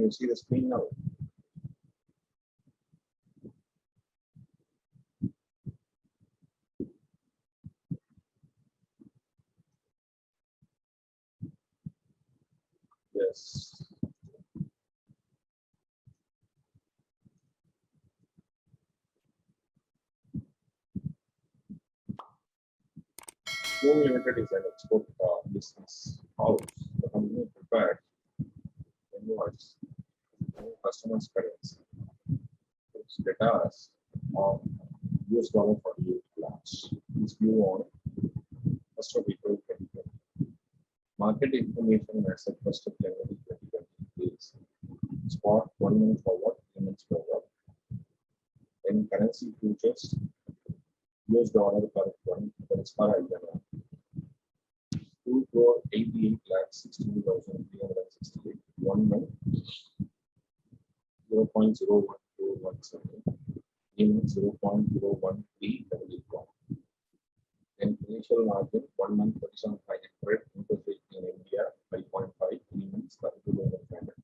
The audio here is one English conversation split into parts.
Can you see the screen now? Yes. Bloom Limited is an export business house. The company prepared invoice customers' currency. Its data of US dollar for the launch is due on 1st of April 2020. Market information as of 1st of January 2020 is spot 1 month forward, 3 months forward. In currency futures, US dollar per 1 per INR 2,88,16,368 1 month 0.01217 0.013 then initial margin 1 month 37,500 interest rate in India 5.5 3 months 32,500.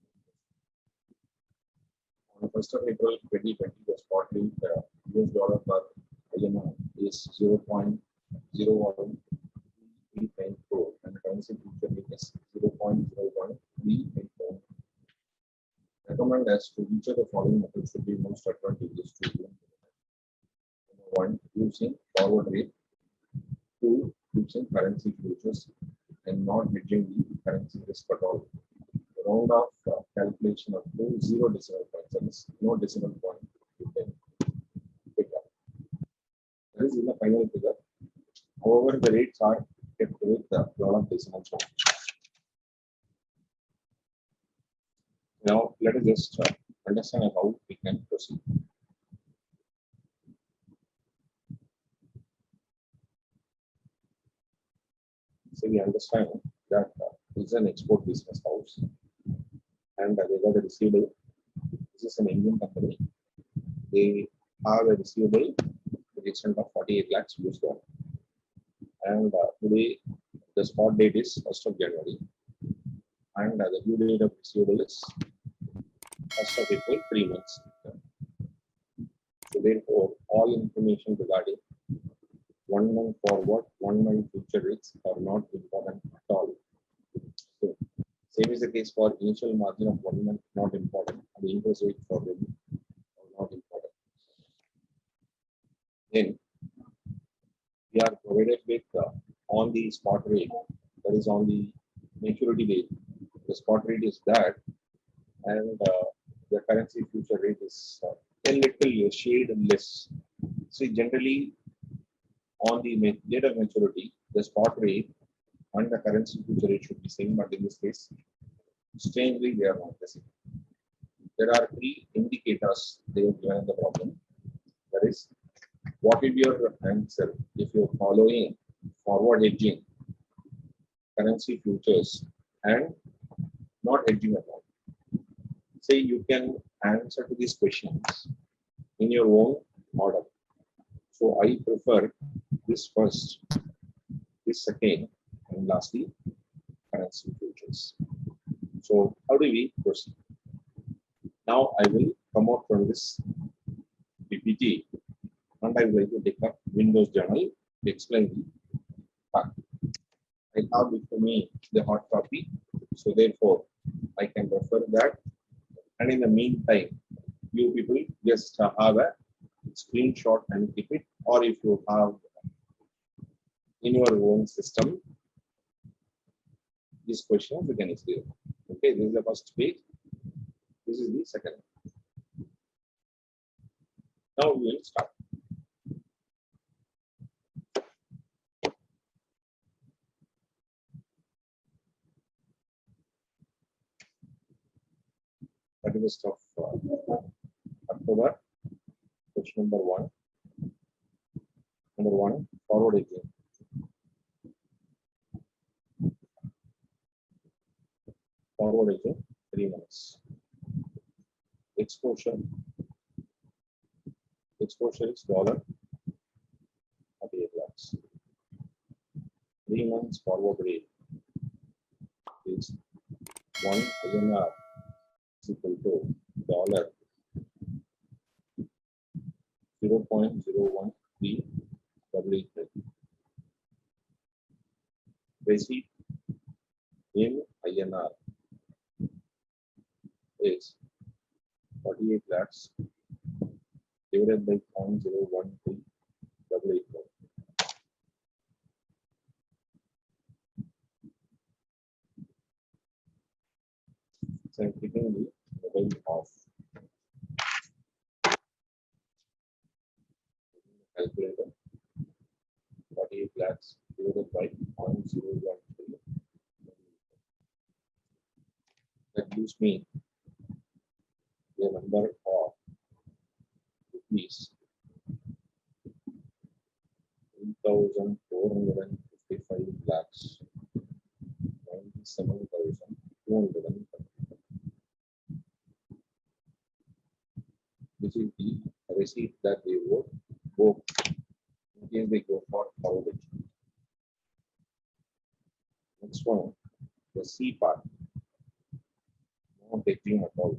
On 1st of April 2020, the spot rate US dollar per INR is 0.01394 and the currency future rate is 0.01384. Recommend as to which of the following methods should be most advantageous to you. Number 1, using forward rate. 2, using currency futures and not hedging the currency risk at all. The round of calculation of 0 decimal points, that is no decimal point you can pick up. That is in the final figure. However, the rates are kept with a lot of decimal points. Now, let us just understand how we can proceed. So we understand that this is an export business house and they got a receivable. This is an Indian company. They have a receivable to the extent of 48 lakhs US dollar. And today the spot date is 1st of January and the due date of receivable is 1st of April, 3 months. So therefore, all information regarding 1 month forward, 1 month future rates are not important at all. So same is the case for initial margin of 1 month, not important. The interest rate for them are not important. Then we are provided with on the spot rate, that is on the maturity date. The spot rate is that, and the currency future rate is a little shade less. So generally, on the date of maturity, the spot rate and the currency future rate should be same, but in this case, strangely, they are not the same. There are 3 indicators they have given the problem. That is, what is your answer if you're following forward hedging, currency futures, and not hedging at all? Say you can answer to these questions in your own order. So I prefer this first, this second, and lastly, currency futures. So how do we proceed? Now I will come out from this PPT and I will like to take up Windows Journal to explain the fact. I have before me the hard copy, so therefore I can refer that. And in the meantime, you people just have a screenshot and keep it, or if you have in your own system these questions, you can explain. Okay, this is the first page. This is the second. Now we will start. That is the stuff October. Question number 1. Number 1, forward hedging. Forward hedging, 3 months. Exposure. Exposure is dollar 48 lakhs. 3 months forward rate is 1 INR is equal to dollar 0.013. Receipt in INR is 48 lakhs divided by 0.013. So I'm keeping the mobile off. Calculator 48 lakhs divided by 0.013. That gives me the number of rupees 3,455 lakhs 97,200, which is the receipt that they would go in case they go for coverage. Next one, the C part, no hedging at all.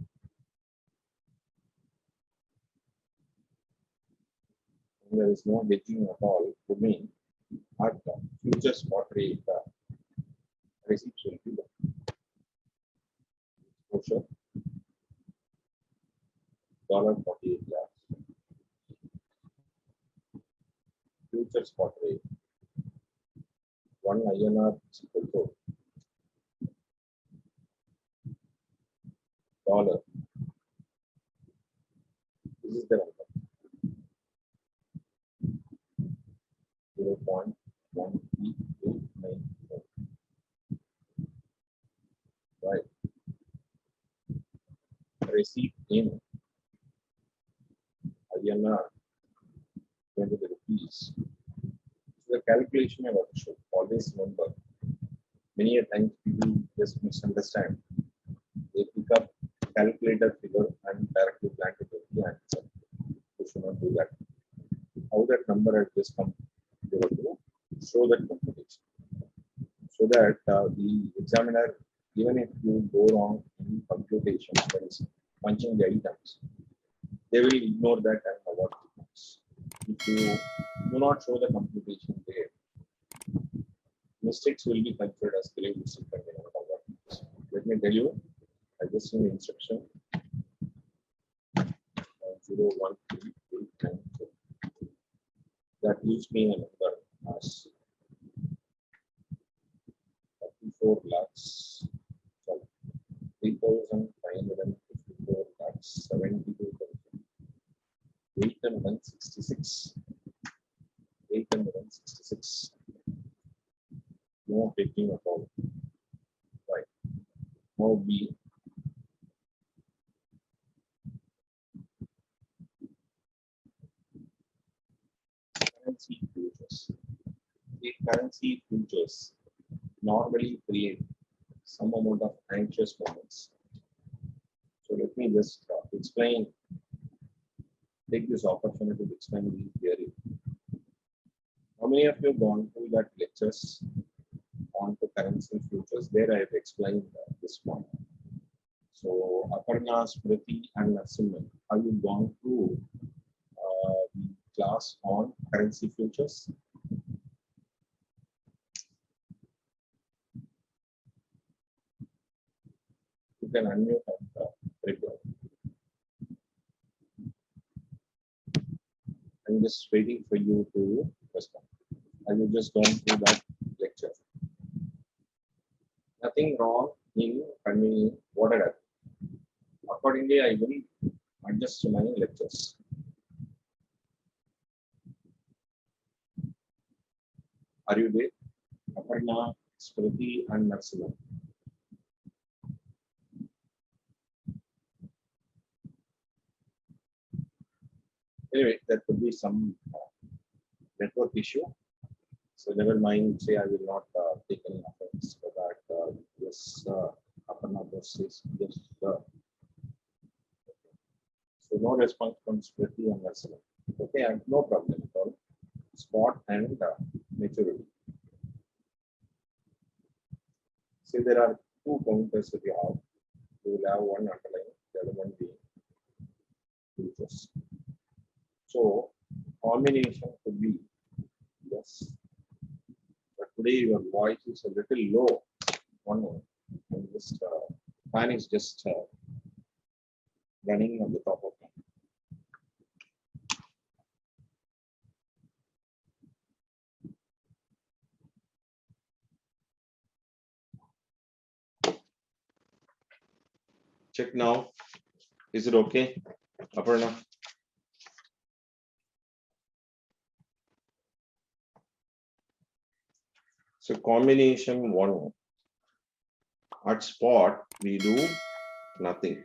When there is no hedging at all, to mean at the future spot rate, receipts will be the exposure $48 lakhs. Future spot rate 1 INR is equal to dollar. This is the number 0.1389. Right. Receipt in INR 20 rupees. So the calculation I want to show. Always remember, many a times people just misunderstand. They pick up calculator figure and directly plan it with the answer. You should not do that. How that number has just come, you have to show that computation. So that the examiner, even if you go wrong in computation, that is punching the items, they will ignore that and award the marks. If you do not show the computation there, mistakes will be considered as grave mistake and not award marks. Let me tell you, I just seen the instruction 0.01389. That gives me a number as 34 lakhs, 3,554 lakhs, 72,866. 866. No taking at all. Right. Now B. Currency futures. The currency futures normally create some amount of anxious moments. So let me just explain, take this opportunity to explain the theory. How many of you have gone through that lectures on the currency futures? There I have explained this one. So Aparna, Smriti and Narasimhan, have you gone through the class on currency futures? You can unmute and reply. I'm just waiting for you to respond. Have you just gone through that lecture? Nothing wrong in conveying what I did. Accordingly, I will adjust my lectures. Are you there? Aparna, Smriti and Narasimhan. Anyway, there could be some network issue. So never mind, say I will not take any offense for that. Yes, Aparna says yes. So no response from Smriti and Narasimhan. Okay, no problem at all. Spot and maturity. See, there are two counters that you have. You will have one underline element being futures. So combination could be yes. But today your voice is a little low. One moment. And just fan is just running on the top of me. Check now. Is it okay? Aparna? So combination one. At spot, we do nothing.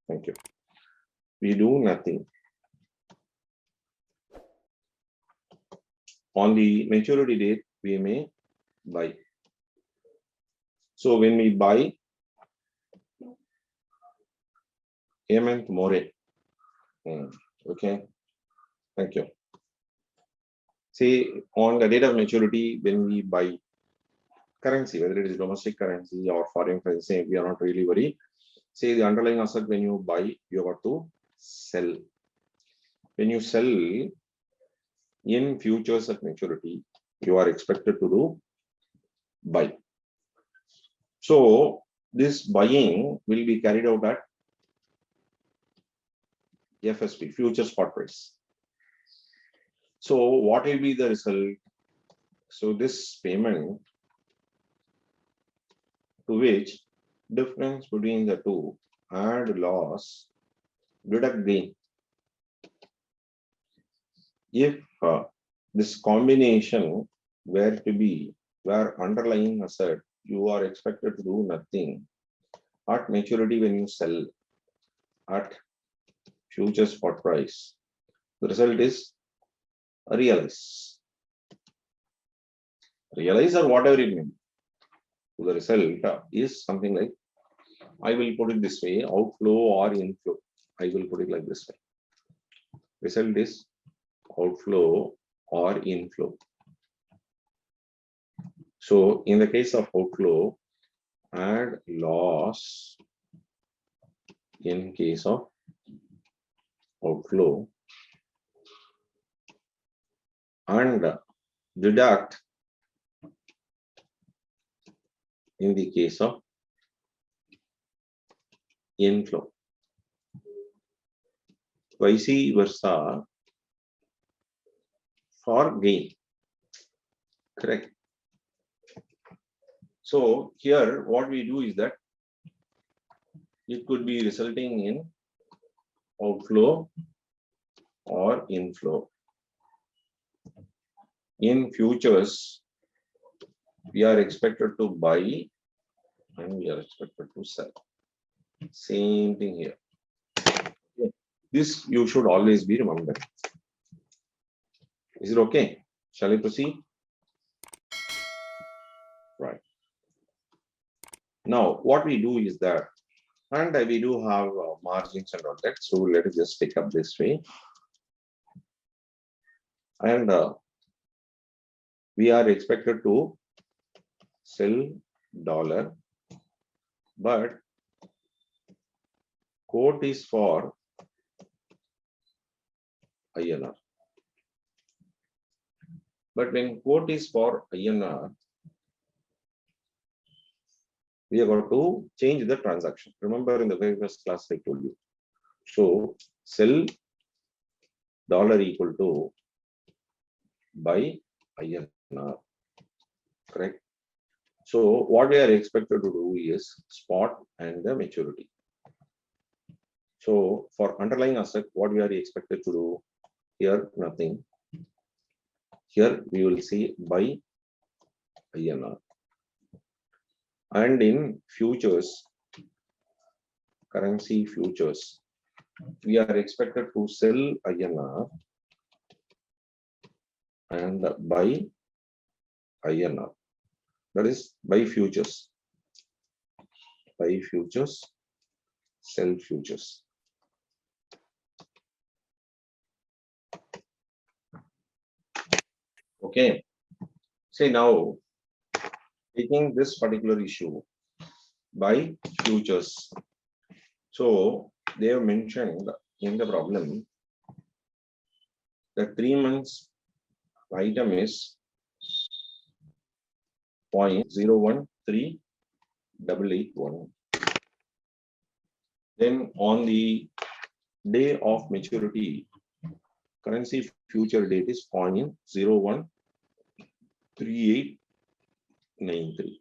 Thank you. We do nothing. On the maturity date, we may buy. So when we buy, Hemant More. Okay. Thank you. See, on the date of maturity, when we buy currency, whether it is domestic currency or foreign currency, we are not really worried. Say the underlying asset, when you buy, you have to sell. When you sell in futures at maturity, you are expected to do buy. So this buying will be carried out at FSP, future spot price. So what will be the result? So this payment, to which difference between the two, add loss, deduct gain. If this combination were to be where underlying asset, you are expected to do nothing at maturity when you sell at future spot price, the result is realize. Realize or whatever it means. The result is something like, I will put it this way, outflow or inflow. I will put it like this way. Result is outflow or inflow. So in the case of outflow, add loss in case of outflow and deduct in the case of inflow. Vice versa for gain. Correct. So here what we do is that it could be resulting in outflow or inflow. In futures, we are expected to buy and we are expected to sell. Same thing here. Okay. This you should always be remembered. Is it okay? Shall we proceed? Right. Now, what we do is that, and we do have margins and all that. So let us just pick up this way. And we are expected to sell dollar, but quote is for INR. But when quote is for INR, we are going to change the transaction. Remember in the very first class I told you. So sell dollar equal to buy INR. Correct. So what we are expected to do is spot and the maturity. So for underlying asset, what we are expected to do here, nothing. Here we will see buy INR. And in futures, currency futures, we are expected to sell INR and buy INR. That is buy futures. Buy futures, sell futures. Okay. Say now, taking this particular issue, buy futures. So they have mentioned in the problem the 3 months item is 0.013881. Then on the day of maturity, currency future date is 0.013893.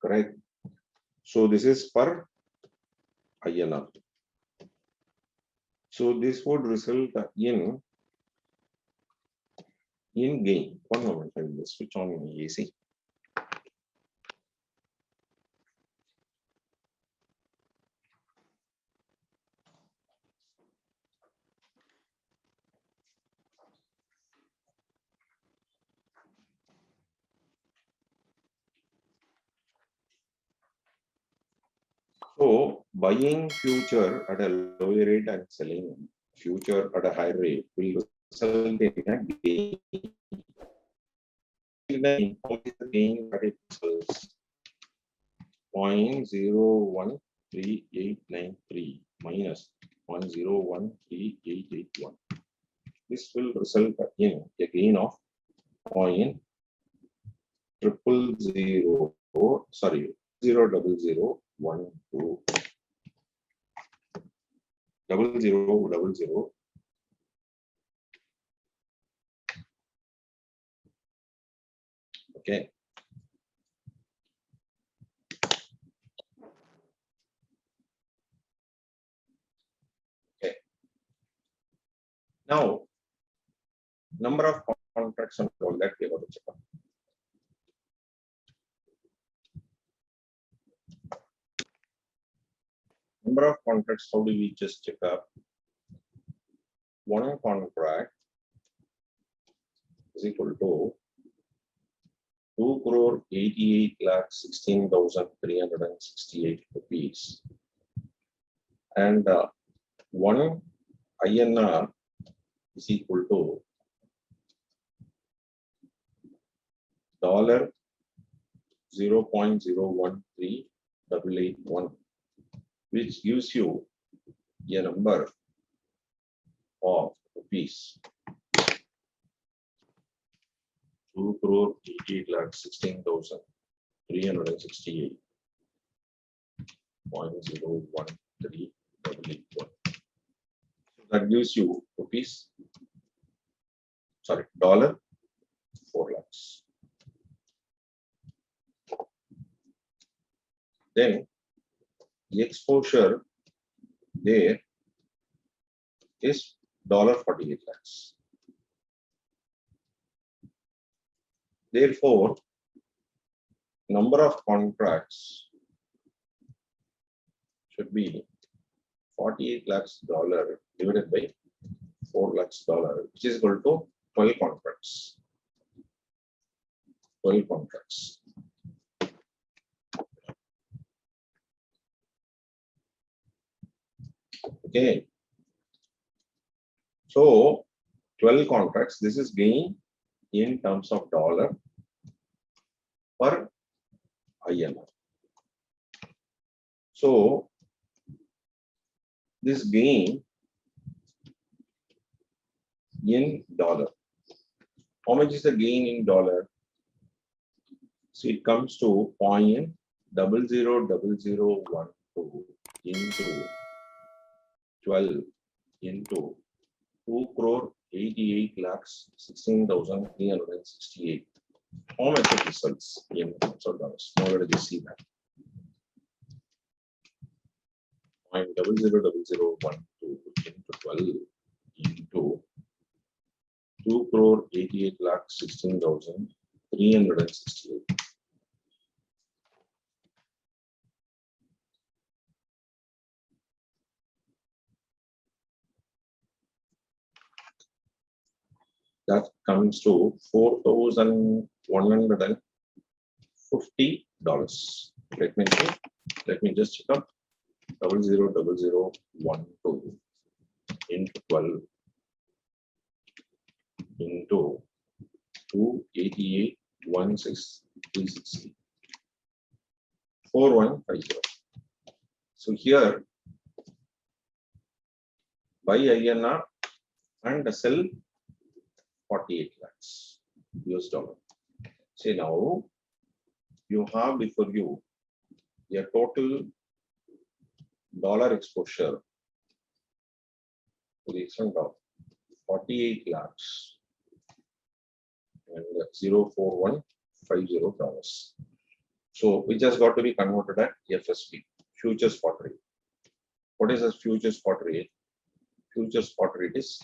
Correct. So this is per INR. So this would result in gain. One moment, I will switch on my AC. So buying future at a lower rate and selling future at a higher rate will result in a gain. Gain that it results 0.013893 minus 1013881. This will result in a gain of 0.000, sorry, 00012 0000. Okay. Okay. Now, number of contracts and all that we have to check out. Number of contracts, how do we just check up? One contract is equal to 2,88,16,368 rupees. And one INR is equal to $0.013881, which gives you a number of rupees 2,88,16,368.013881. That gives you rupees, sorry, $4 lakhs. Then the exposure there is $48 lakhs. Therefore, number of contracts should be $48 lakhs divided by $4 lakhs, which is equal to 12 contracts. 12 contracts. Okay. So 12 contracts, this is gain in terms of dollar per INR. So this gain in dollar. How much is the gain in dollar? So it comes to 0.000012 into 12 into 2,88,16,368. How much it results in terms of dollars? Now let us see that. 0.000012 into 12 into 2,88,16,368. That comes to $4,150. Let me see. Let me just check up. 0.000012 into 12 into 288,16360. 4150. So here buy INR and sell 48 lakhs US dollar. Say now you have before you a total dollar exposure to the extent of 48 lakhs and $0.4150. So which has got to be converted at FSP, future spot rate. What is a future spot rate? Future spot rate is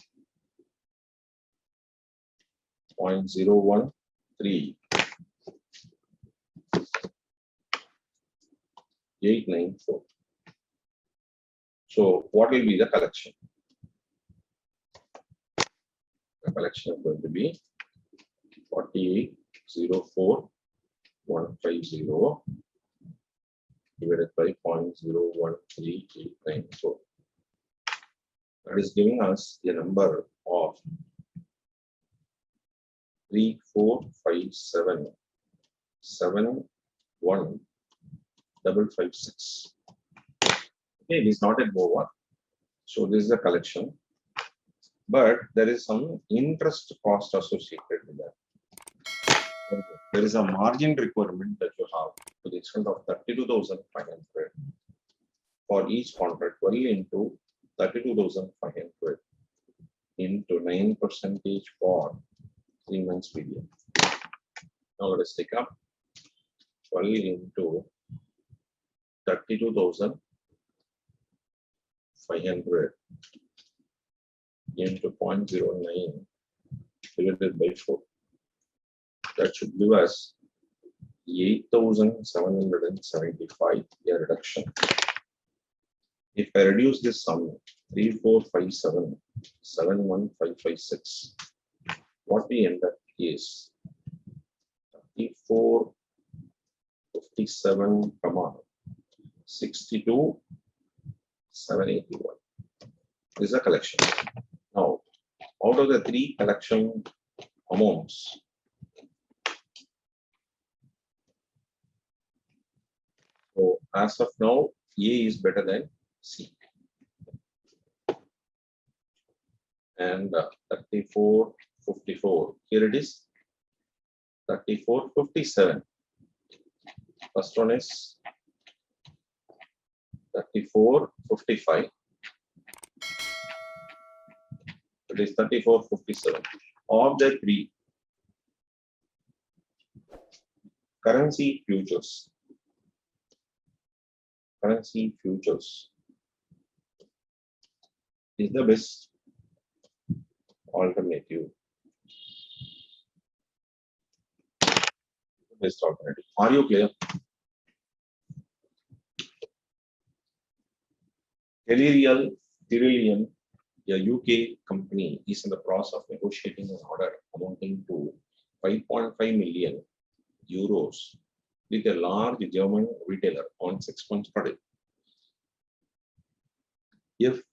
0.013,894. So what will be the collection? The collection is going to be 48,04150 divided by 0.013,894. That is giving us a number of 3,457,71556. Okay, it is not a over. So this is the collection, but there is some interest cost associated with that. There is a margin requirement that you have to the extent of 32,500 for each contract. 12 into 32,500 into 9% for 3 months period. Now let us take up 12 into 32,500 into 0.09 divided by 4. That should give us 8,775 a reduction. If I reduce this sum 3,457,71556, what we end up is 3,457, 62,781. This is a collection. Now, out of the 3 collection amounts, so as of now, A is better than C. And 3454. Here it is 3457. First one is 3455. It is 3457. Of the 3 currency futures. Currency futures is the best alternative. Best alternative. Are you clear? Tyrillium, a UK company, is in the process of negotiating an order amounting to 5.5 million euros with a large German retailer on 6 months per day. If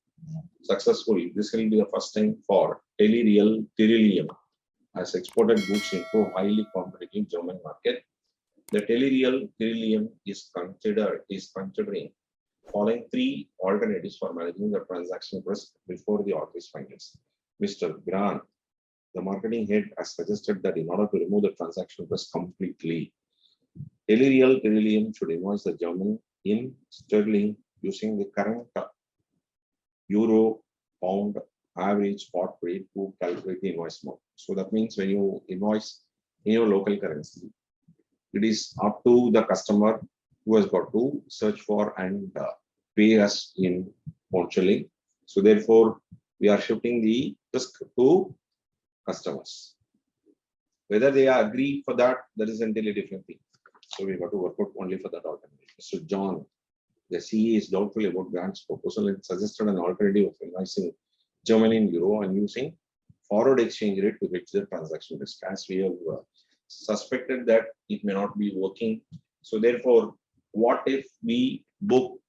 successful, this will be the first time for Tyrillium has exported goods into highly competitive German market. The Tyrillium is considering following 3 alternatives for managing the transaction risk before the order is finalized. Mr. Grant, the marketing head, has suggested that in order to remove the transaction risk completely, Tyrillium should invoice the German in sterling using the current euro pound average spot rate to calculate the invoice amount. So that means when you invoice in your local currency, it is up to the customer who has got to search for and pay us in pound shilling. So therefore, we are shifting the risk to customers. Whether they are agree for that, that is entirely different thing. So we got to work out only for that alternative. So John, the CE is doubtful about Grant's proposal and suggested an alternative of invoicing Germany in euro and using forward exchange rate to hedge the transaction risk, as we have suspected that it may not be working. So therefore, what if we book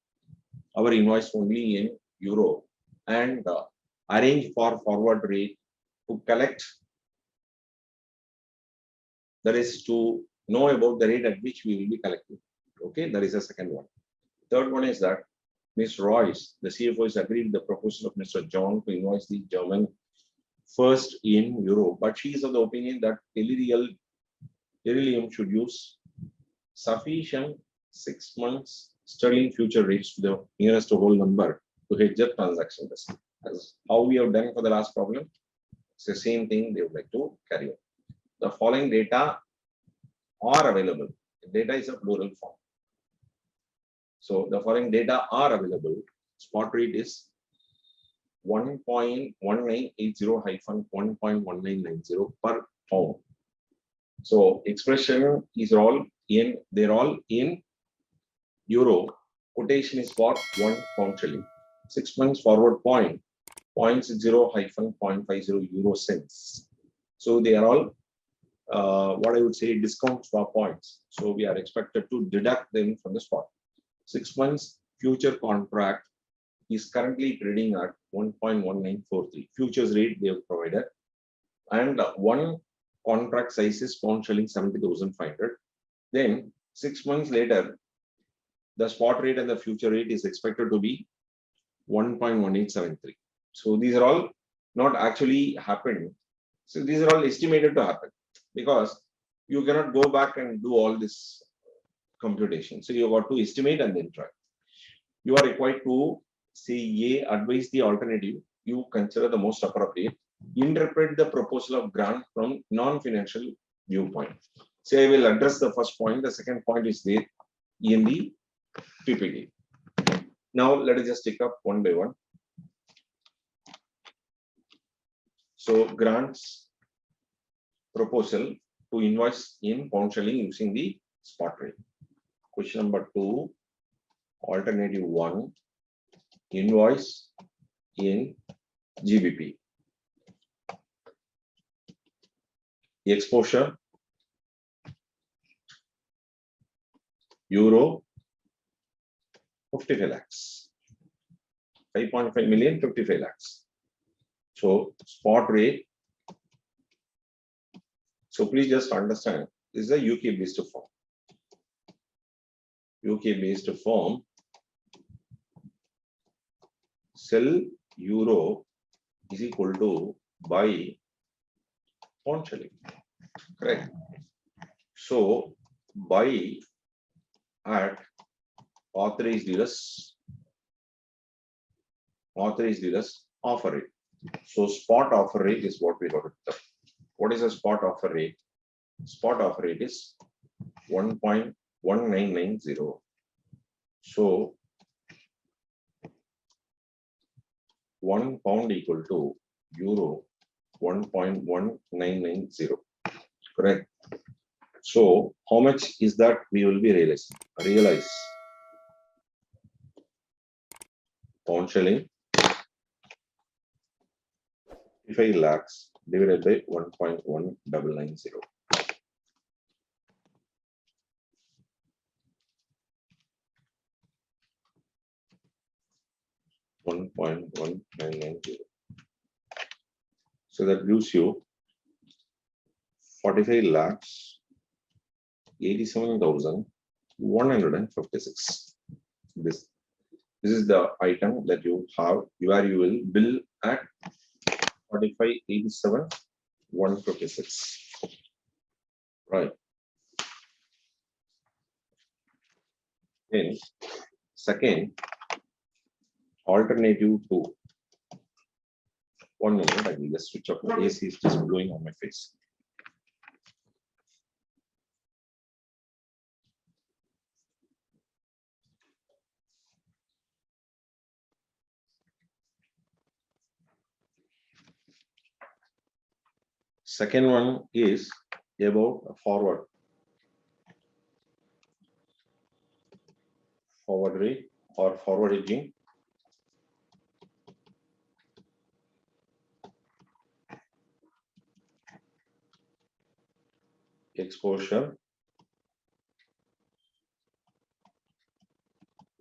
our invoice only in euro and arrange for forward rate to collect, that is to know about the rate at which we will be collecting. Okay, that is the second one. Third one is that Ms. Royce, the CFO, has agreed the proposal of Mr. John to invoice the German first in euro, but she is of the opinion that Beryllium should use sufficient 6 months sterling future rates to the nearest whole number to hedge the transaction risk. As how we have done for the last problem, it's the same thing they would like to carry on. The following data are available. Data is a plural form. So the following data are available. Spot rate is 1.1980-1.1990 per pound. So expression is they're all in euro. Quotation is for 1 pound shilling. 6 months forward point 0.60-0.50 euro cents. So they are all what I would say discount swap points. So we are expected to deduct them from the spot. 6 months future contract is currently trading at 1.1943 futures rate they have provided, and one contract size is pound shilling 70,500. Then 6 months later, the spot rate and the future rate is expected to be 1.1873. So these are all not actually happened. So these are all estimated to happen because you cannot go back and do all this computation. So you got to estimate and then try. You are required to say A, advise the alternative you consider the most appropriate, interpret the proposal of grant from non-financial viewpoint. Say I will address the first point, the second point is there in the PPT. Now let us just take up one by one. So grants proposal to invoice in pound shilling using the spot rate. Question number 2, alternative 1, invoice in GBP. The exposure euro 55 lakhs, 5.5 million, 55 lakhs. So spot rate. So please just understand this is a UK based form. UK based form. Sell euro is equal to buy pound shilling. Correct. So buy at authorized dealers offer rate. So spot offer rate is what we got to tell. What is a spot offer rate? Spot offer rate is 1.1990. So 1 pound equal to euro 1.1990. Correct. So how much is that we will be realizing? Realize pound shilling 55 lakhs divided by 1.1990. So that gives you 45 lakhs 87,156. This is the item that you have where you will bill at 45,87,156. Right. Then second, alternative 2. 1 minute, I will just switch off the AC, is just blowing on my face. Second one is about forward rate or forward hedging. Exposure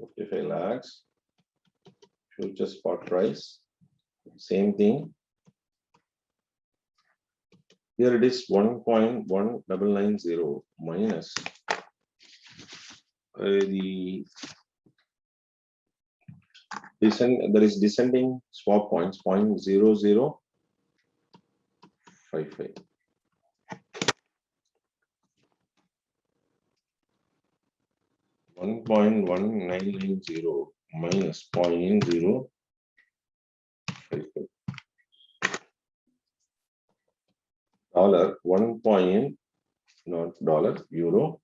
55 lakhs, future spot price, same thing. Here it is 1.1990 minus the There is descending swap points 0.0055. 1.1990 minus 0.055. Dollar 1. Not dollar, euro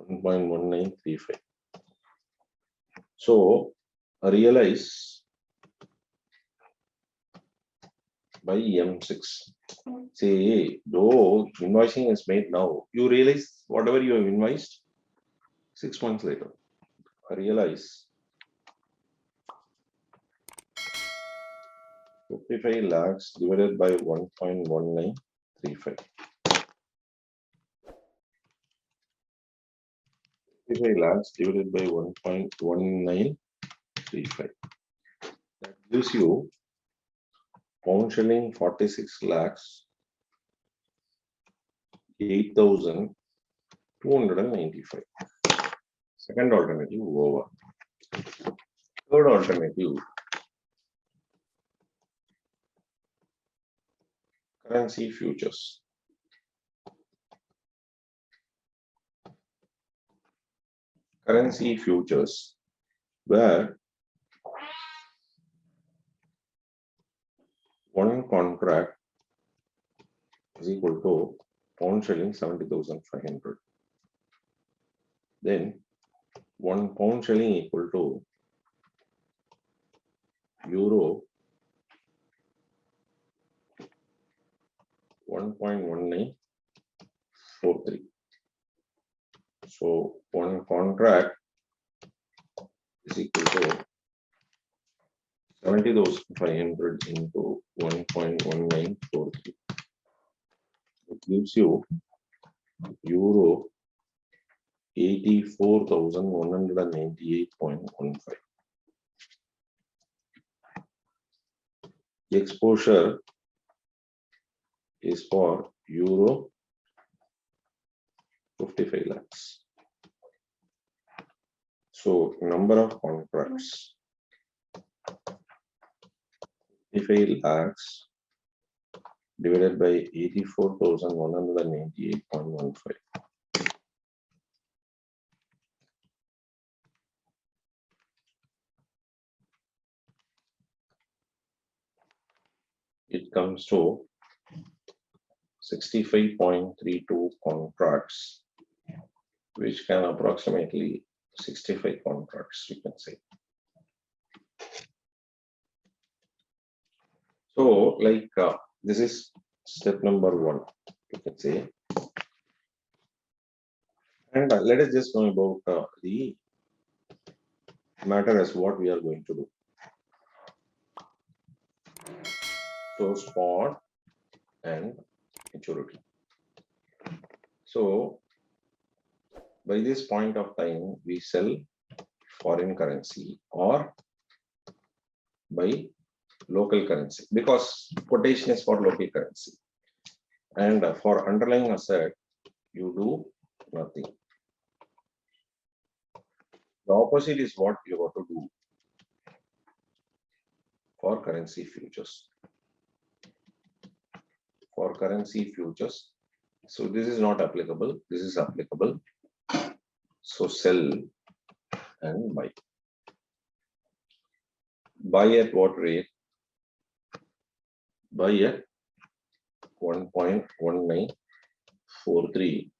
1.1935. So realize by M6. Say, though invoicing is made now, you realize whatever you have invoiced 6 months later. Realize 55 lakhs divided by 1.1935. 55 lakhs divided by 1.1935. That gives you pound shilling 46 lakhs 8,295. Second alternative over. Third alternative, currency futures. Currency futures where one contract is equal to pound shilling 70,500. Then 1 pound shilling equal to euro 1.1943. So one contract is equal to 70,500 into 1.1943. It gives you euro 84,198.15. The exposure is for euro 55 lakhs. So number of contracts 55 lakhs divided by 84,198.15. It comes to 65.32 contracts, which can approximately 65 contracts, you can say. So, like this is step number 1, you can say. And let us just know about the matter as what we are going to do. So, spot and maturity. So, by this point of time, we sell foreign currency or by local currency, because quotation is for local currency. And for underlying asset, you do nothing. The opposite is what you got to do for currency futures. For currency futures, so this is not applicable, this is applicable. So sell and buy. Buy at what rate? Buy at 1.1943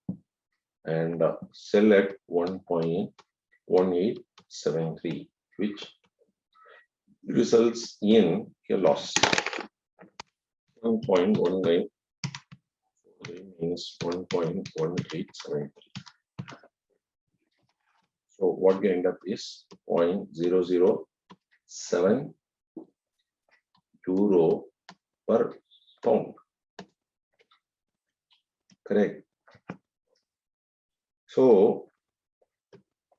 and sell at 1.1873, which results in a loss. 1.1943 means 1.1873. So what we end up is 0.007 euro per pound. Correct. So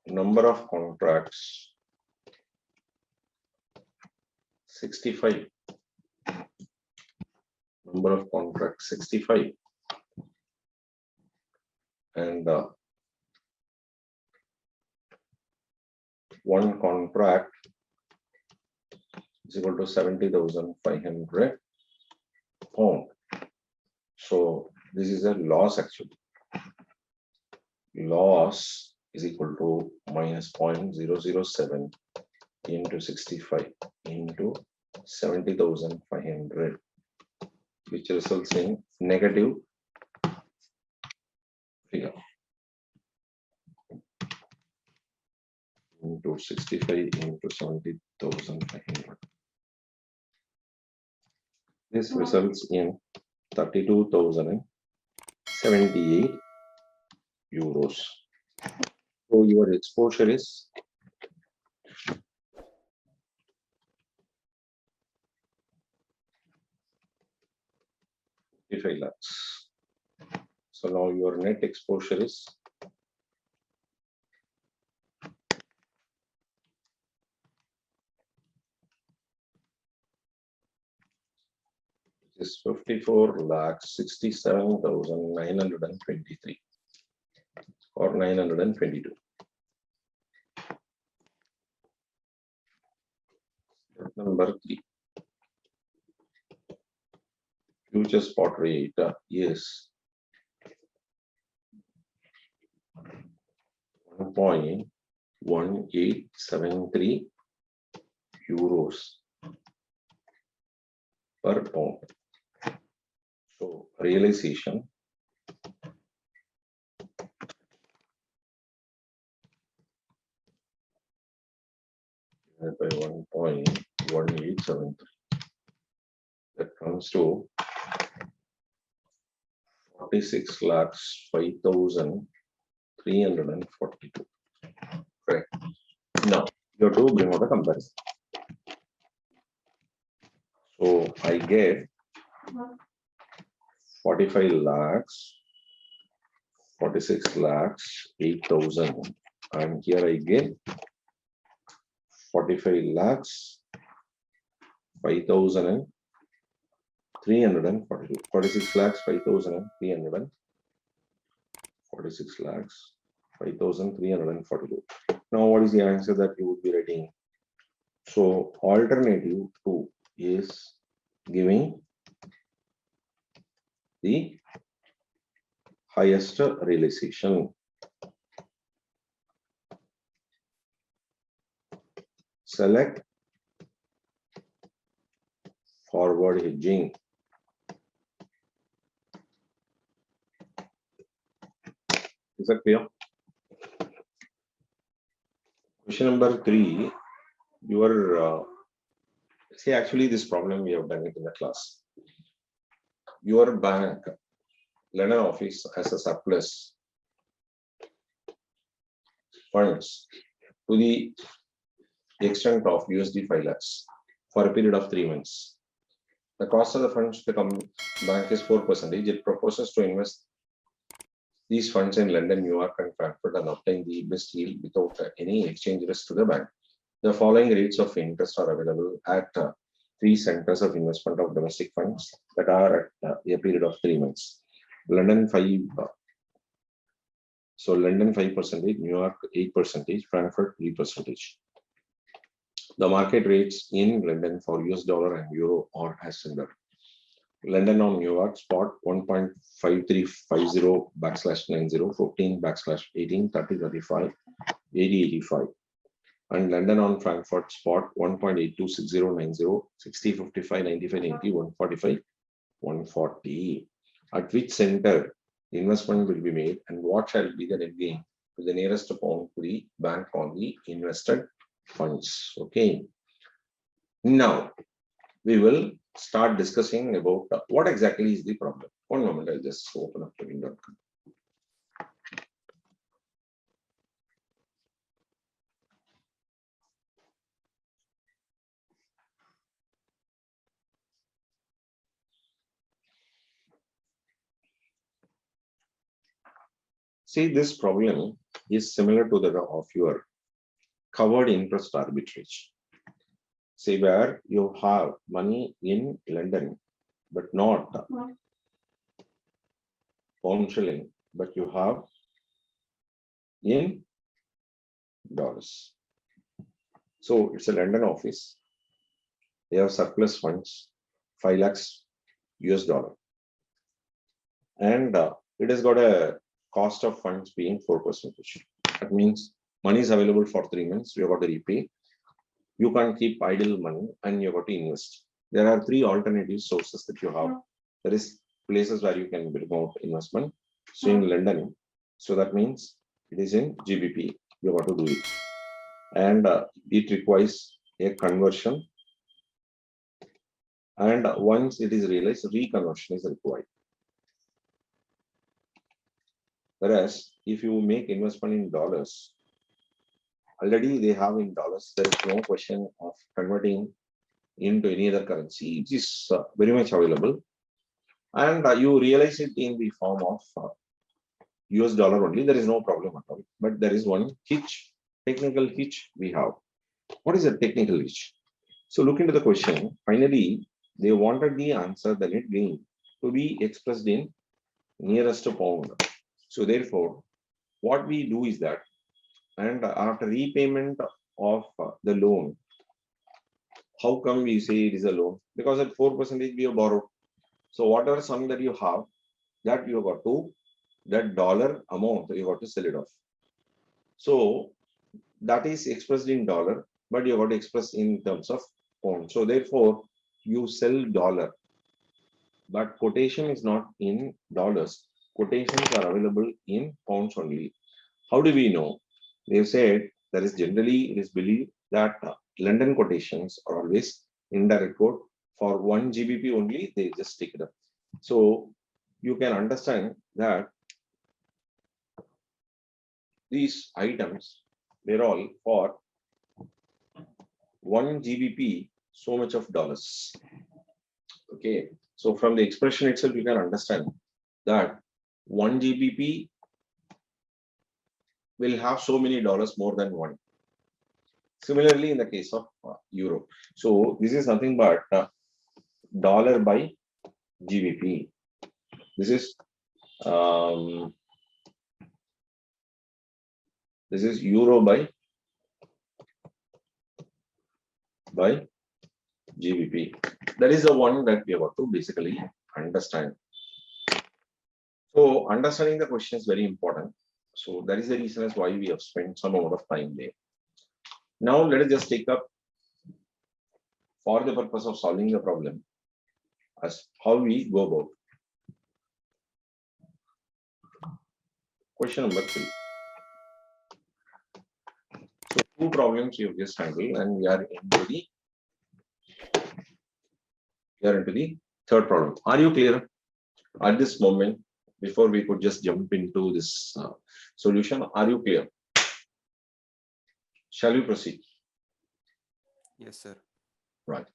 number of contracts 65. Number of contracts 65. And one contract is equal to 70,500 pound. So this is a loss actually. Loss is equal to minus 0.007 into 65 into 70,500, which results in negative figure into 65 into 70,500. This results in 32,078 euros. So your exposure is 55 lakhs. So now your net exposure is 54,67,923 or 922. Number 3. Future spot rate is 1.1873 euros per pound. So realization by 1.1873, that comes to 46 lakhs 5,342. Correct. Now you have to bring out a comparison. So I get 45 lakhs, 46 lakhs, 8,000, and here I get 45 lakhs, 5,342, 46 lakhs, 5,300, 46 lakhs, 5,342. Now what is the answer that you would be writing? So alternative 2 is giving the highest realization. Select forward hedging. Is that clear? Question number 3. Your see, actually this problem we have done it in the class. Your bank London office has a surplus funds to the extent of USD 5 lakhs for a period of 3 months. The cost of the funds to the bank is 4%. It proposes to invest these funds in London, New York, and Frankfurt and obtain the best yield without any exchange risk to the bank. The following rates of interest are available at 3 centers of investment of domestic funds that are at a period of 3 months. London 5, so London 5%, New York 8%, Frankfurt 3%. The market rates in London for US dollar and euro are as under. London on New York spot 1.5350 /90, 15 /18, 30 35, 80 85. And London on Frankfurt spot 1.826090, 60 55 95 80, 145 140. At which center investment will be made and what shall be the net gain to the nearest pound to the bank on the invested funds? Okay. Now we will start discussing about what exactly is the problem. One moment, I'll just open up the window. See, this problem is similar to that of your covered interest arbitrage. Say where you have money in London, but not pound shilling, but you have in dollars. So it's a London office. They have surplus funds, 5 lakhs US dollar. And it has got a cost of funds being 4%. That means money is available for 3 months. You have got to repay. You can't keep idle money and you have got to invest. There are 3 alternative sources that you have. There is places where you can bring out investment. So in London, so that means it is in GBP. You have got to do it. And it requires a conversion. And once it is realized, reconversion is required. Whereas if you make investment in dollars, already they have in dollars, there is no question of converting into any other currency. It is very much available. And you realize it in the form of US dollar only. There is no problem at all. But there is one hitch, technical hitch we have. What is a technical hitch? So look into the question. Finally, they wanted the answer, the net gain, to be expressed in nearest to pound. So therefore, what we do is that, and after repayment of the loan, how come we say it is a loan? Because at 4% we have borrowed. So whatever sum that you have, that you have got to, that dollar amount, you got to sell it off. So that is expressed in dollar, but you got to express in terms of pound. So therefore, you sell dollar, but quotation is not in dollars. Quotations are available in pounds only. How do we know? They said there is generally it is believed that London quotations are always indirect quote. For 1 GBP only, they just take it up. So you can understand that these items, they're all for 1 GBP, so much of dollars. Okay. So from the expression itself, you can understand that 1 GBP will have so many dollars more than 1. Similarly, in the case of euro. So this is nothing but dollar by GBP. This is euro by GBP. That is the one that we have got to basically understand. So understanding the question is very important. So that is the reason as why we have spent some amount of time there. Now let us just take up, for the purpose of solving the problem, as how we go about. Question number 3. So 2 problems we have just handled, and we are into the 3rd problem. Are you clear at this moment? Before we could just jump into this solution, are you clear? Shall we proceed? Yes, sir. Right.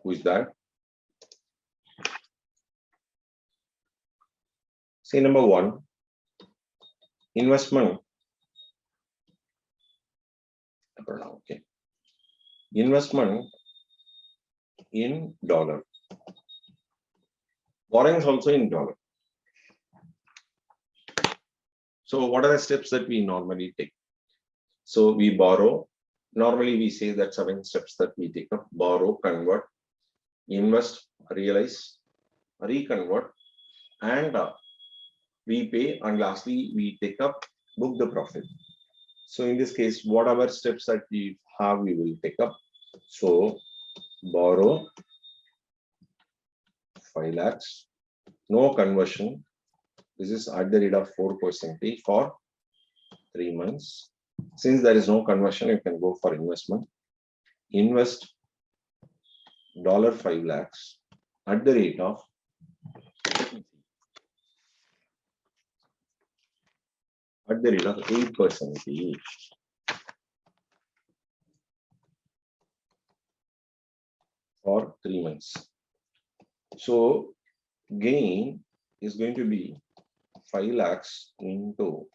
Who is that? Say number 1. Investment. Okay. Investment in dollar. Borrowings also in dollar. So what are the steps that we normally take? So we borrow. Normally we say that 7 steps that we take up: borrow, convert, invest, realize, reconvert, and we pay, and lastly we take up, book the profit. So in this case, whatever steps that we have, we will take up. So borrow 5 lakhs, no conversion. This is at the rate of 4% for 3 months. Since there is no conversion, you can go for investment. Invest $5 lakhs at the rate of 8% for 3 months. So gain is going to be 5 lakhs into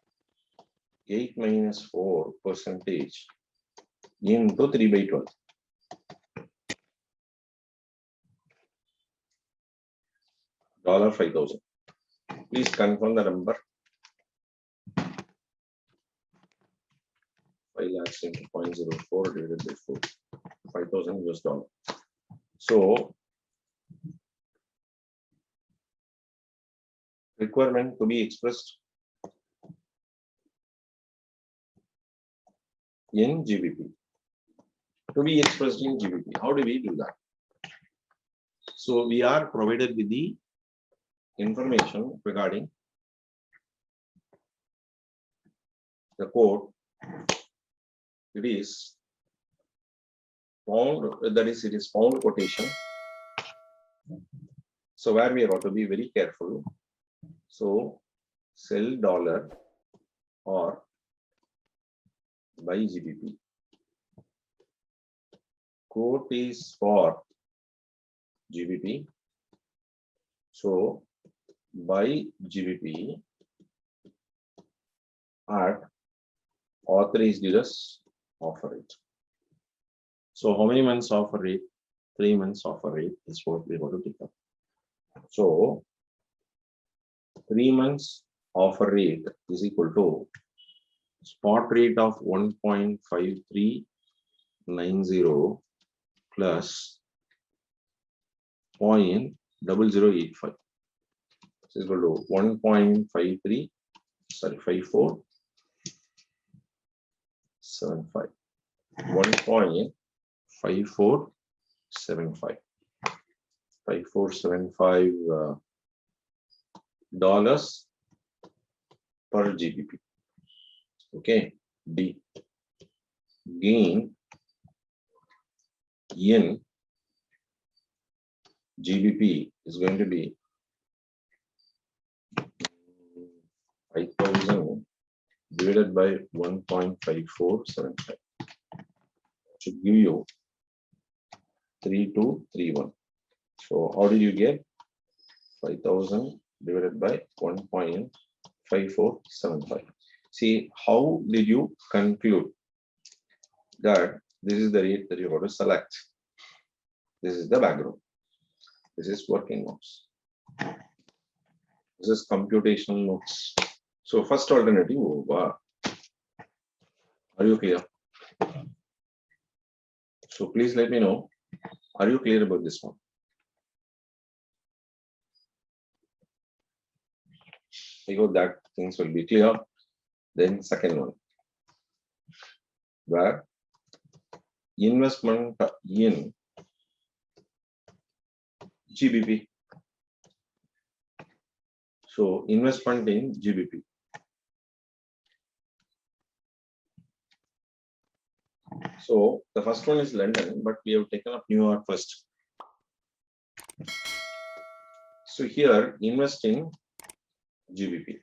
8 minus 4% into 3 by 12. $5,000. Please confirm the number. 5 lakhs into 0.04 divided by 4, 5,000 US dollar. So requirement to be expressed in GBP. To be expressed in GBP. How do we do that? So we are provided with the information regarding the code. It is found, that is, it is found quotation. So where we have to be very careful. So sell dollar or buy GBP. Quote is for GBP. So buy GBP at authorized dealers offer rate. So how many months offer rate? 3 months offer rate is what we want to take up. So 3 months offer rate is equal to spot rate of 1.5390 plus 0.0085. This is equal to 1.53, sorry, 5475. 1.5475. 5475 dollars per GBP. Okay. D. Gain in GBP is going to be 5,000 divided by 1.5475. Should give you 3231. So how did you get 5,000 divided by 1.5475? See, how did you conclude that this is the rate that you want to select? This is the background. This is working notes. This is computational notes. So first alternative over. Are you clear? So please let me know. Are you clear about this one? I hope that things will be clear. Then second one, where investment in GBP. So investment in GBP. So the first one is London, but we have taken up New York first. So here invest in GBP.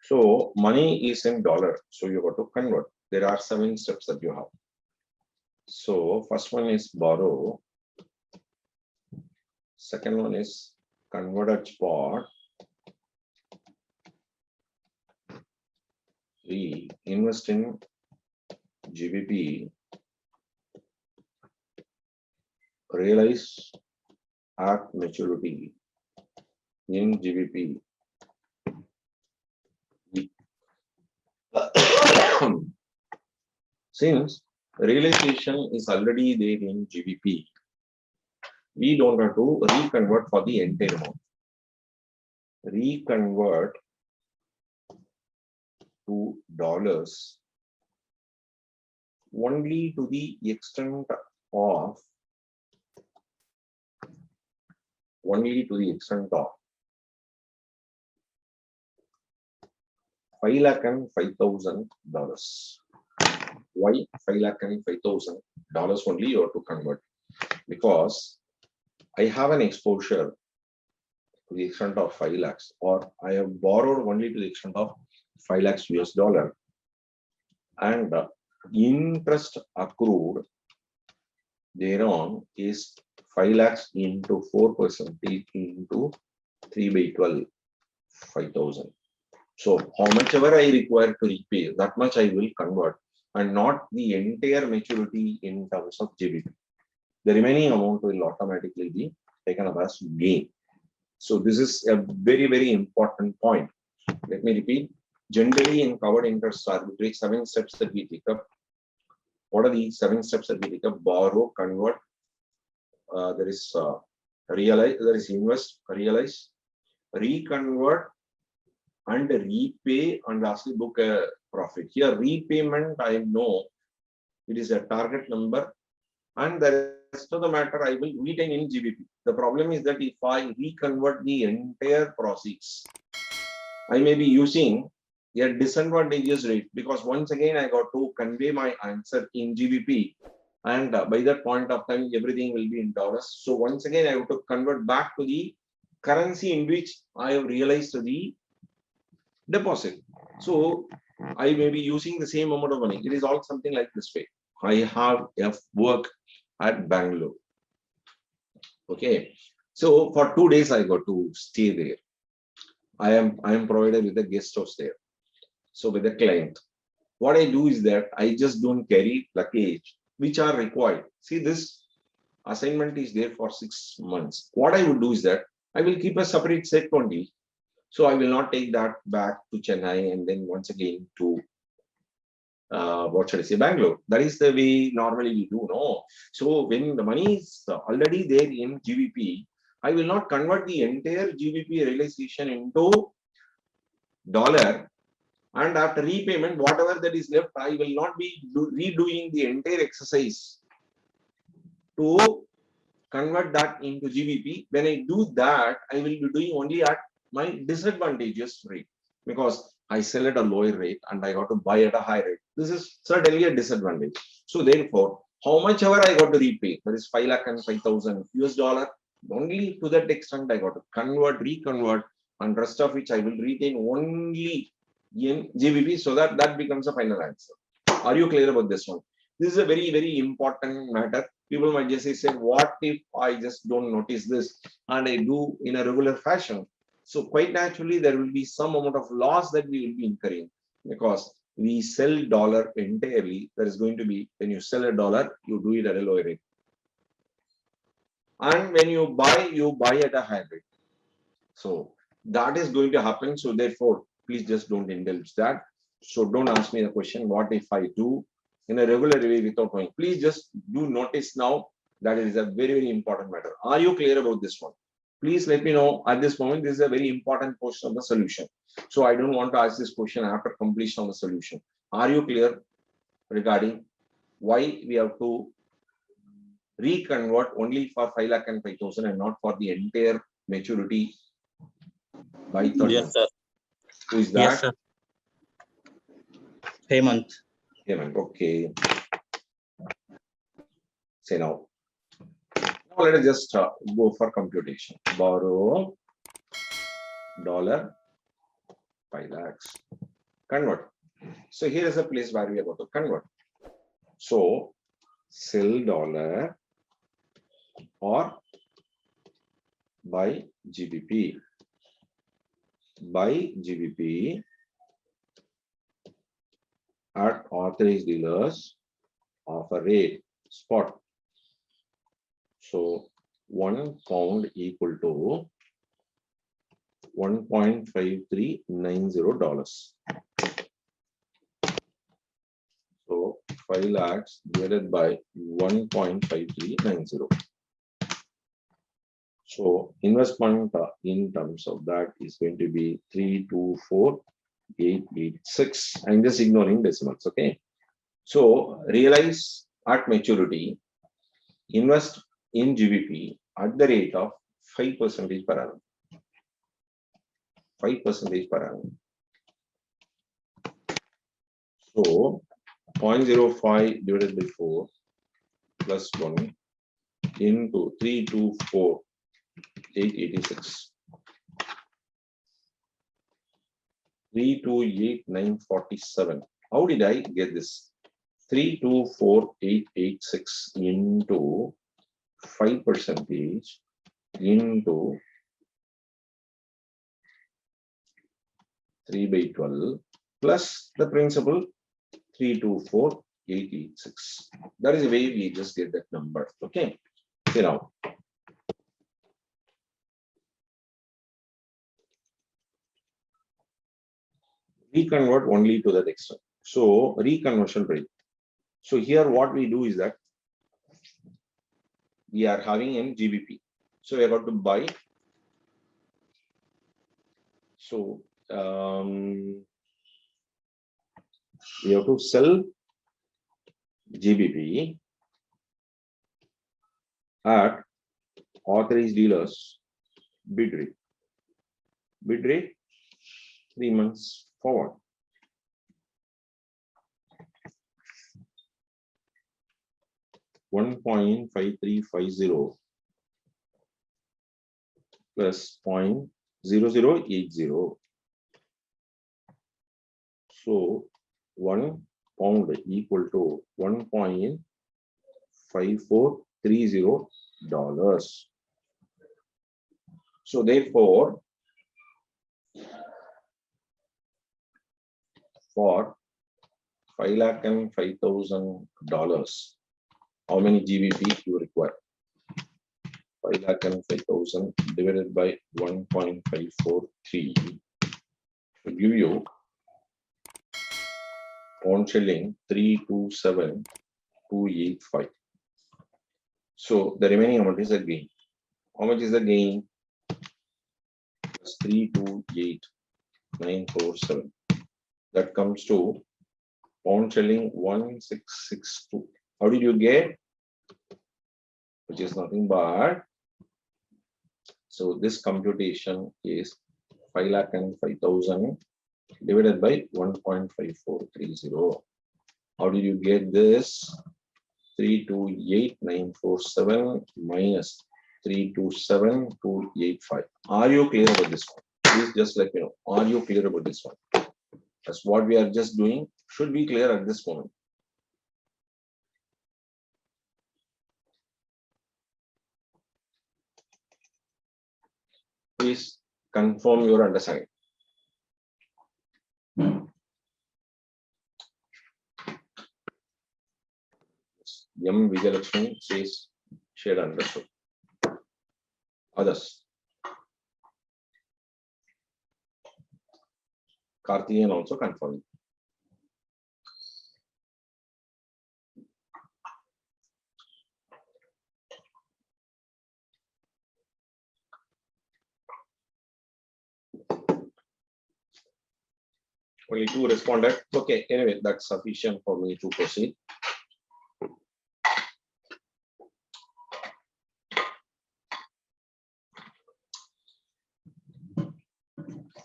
So money is in dollar. So you got to convert. There are 7 steps that you have. So first one is borrow. Second one is convert at spot. 3. Invest in GBP. Realize at maturity in GBP. Since realization is already there in GBP, we don't have to reconvert for the entire amount. Reconvert to dollars only to the extent of 5,05,000 dollars. Why 5,05,000 dollars only you have to convert? Because I have an exposure to the extent of 5 lakhs, or I have borrowed only to the extent of 5 lakhs US dollar, and interest accrued thereon is 5 lakhs into 4% into 3 by 12, 5,000. So how much ever I require to repay, that much I will convert, and not the entire maturity in terms of GBP. The remaining amount will automatically be taken up as gain. So this is a very, very important point. Let me repeat. Generally, in covered interest arbitrage, 7 steps that we take up. What are the 7 steps that we take up? Borrow, convert, there is realize, there is invest, realize, reconvert, and repay, and lastly book a profit. Here, repayment, I know it is a target number, and the rest of the matter I will retain in GBP. The problem is that if I reconvert the entire proceeds, I may be using a disadvantageous rate, because once again I got to convey my answer in GBP, and by that point of time everything will be in dollars. So once again I have to convert back to the currency in which I have realized the deposit. So I may be using the same amount of money. It is all something like this way. I have a work at Bangalore. Okay, so for 2 days I got to stay there. I am provided with a guest house there. So with the client, what I do is that I just don't carry luggage which are required. See, this assignment is there for 6 months. What I would do is that I will keep a separate set only. So I will not take that back to Chennai and then once again to what should I say, Bangalore. That is the way normally we do. No. So when the money is already there in GBP, I will not convert the entire GBP realization into dollar, and after repayment, whatever that is left, I will not be redoing the entire exercise to convert that into GBP. When I do that, I will be doing only at my disadvantageous rate, because I sell at a lower rate and I got to buy at a high rate. This is certainly a disadvantage. So therefore, how much ever I got to repay, that is 5,05,000 US dollar, only to that extent I got to convert, reconvert, and rest of which I will retain only in GBP, so that that becomes a final answer. Are you clear about this one? This is a very, very important matter. People might just say, what if I just don't notice this and I do in a regular fashion? So quite naturally, there will be some amount of loss that we will be incurring, because we sell dollar entirely. There is going to be, when you sell a dollar, you do it at a lower rate. And when you buy at a higher rate. So that is going to happen. So therefore, please just don't indulge that. So don't ask me the question, what if I do in a regular way without knowing? Please just do notice now that it is a very, very important matter. Are you clear about this one? Please let me know at this moment. This is a very important portion of the solution. So I don't want to ask this question after completion of the solution. Are you clear regarding why we have to reconvert only for 5,05,000 and not for the entire maturity by 30? Yes, sir. Who is that? Yes, sir. Hemant. Hemant, okay. Say now. Now let us just go for computation. Borrow dollar 5 lakhs. Convert. So here is a place where we are going to convert. So sell dollar or buy GBP. Buy GBP at authorized dealers of a rate spot. So 1 pound equal to $1.5390. So 5 lakhs divided by 1.5390. So investment in terms of that is going to be 324,886. I'm just ignoring decimals. Okay. So realize at maturity, invest in GBP at the rate of 5% per annum. 5% per annum. So 0.05 divided by 4 plus 1 into 324,886. 328,947. How did I get this? 324,886 into 5% into 3 by 12 plus the principal 324,886. That is the way we just get that number. Okay. See now. reconvert only to that extent. So reconversion rate. So here what we do is that we are having in GBP. So we are going to buy. So we have to sell GBP at authorized dealers bid rate. Bid rate 3 months forward. $1.5350 plus 0.0080. So 1 pound equal to $1.5430. So therefore, for $505,000, how many GBP you require? 505,000 divided by 1.543 to give you pound shilling 327,285. So the remaining amount is the gain. How much is the gain? Plus 328,947. That comes to pound shilling 1662. How did you get? Which is nothing but, so this computation is 505,000 divided by 1.5430. How did you get this? 328,947 minus 327,285. Are you clear about this one? Please just let me know. Are you clear about this one? That's what we are just doing. Should be clear at this moment. Please confirm your understanding. M. Vijayalakshmi says shared understood. Others. Karthikeyan also confirmed. Only 2 responded. Okay, anyway, that's sufficient for me to proceed.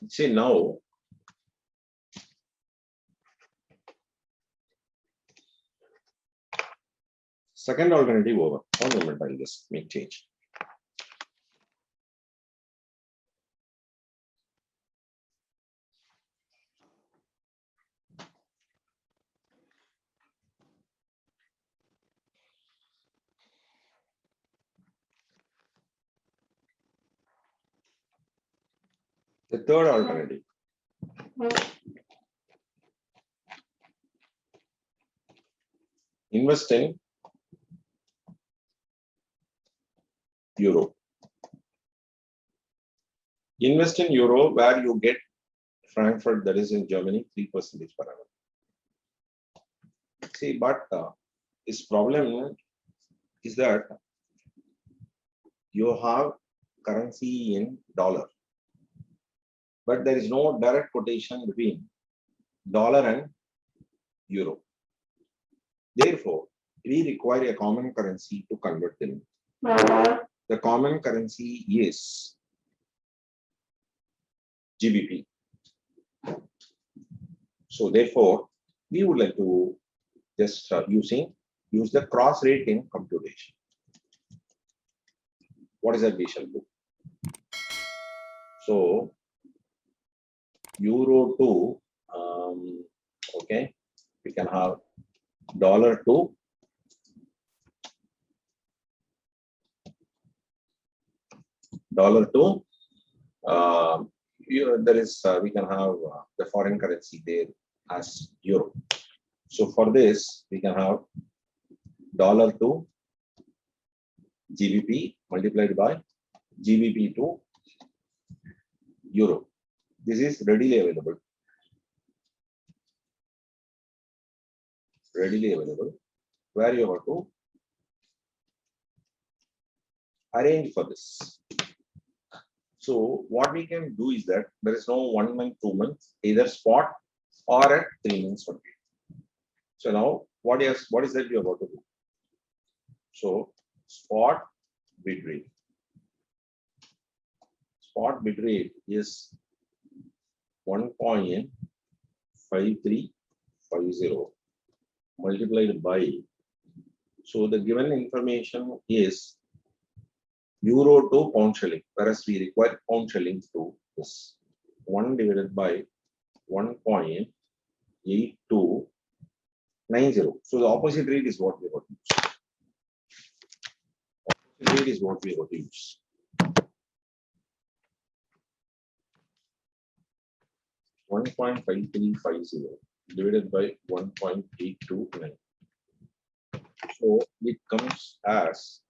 See now, second alternative over. 1 moment, I'll just make change. The third alternative. Invest in euro. Invest in euro where you get Frankfurt, that is in Germany, 3% per annum. See, but this problem is that you have currency in dollar, but there is no direct quotation between dollar and euro. Therefore, we require a common currency to convert them. The common currency is GBP. So therefore, we would like to just use the cross rate in computation. What is that we shall do? So euro to okay, we can have dollar to there is we can have the foreign currency there as euro. So for this we can have dollar to GBP multiplied by GBP to euro. This is readily available. readily available where you have to arrange for this. So what we can do is that there is no 1 month, 2 months, either spot or at 3 months per day. So now what is that you are about to do? So spot bid rate. Spot bid rate is 1.5350 multiplied by, so the given information is euro to pound shilling, whereas we require pound shilling to this 1 divided by 1.8290. So the opposite rate is what we are going to use. Opposite rate is what we are going to use. 1.5350 divided by 1.829. So it comes as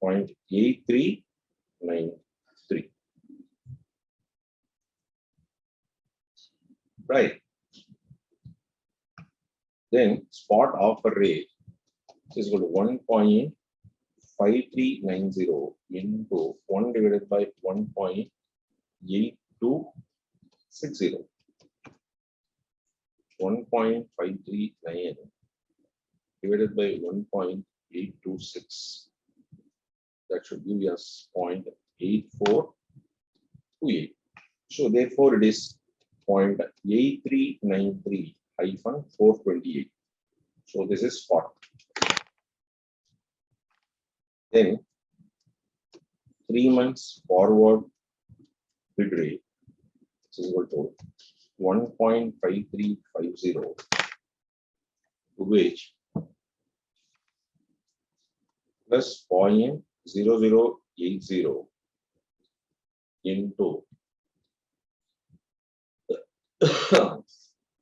0.8393. Right. Then spot offer rate is equal to 1.5390 into 1 divided by 1.8260. 1.539 divided by 1.826. That should give us 0.8428. So therefore it is 0.8393-428. So this is spot. Then 3 months forward bid rate is equal to 1.5350, to which plus 0.0080 into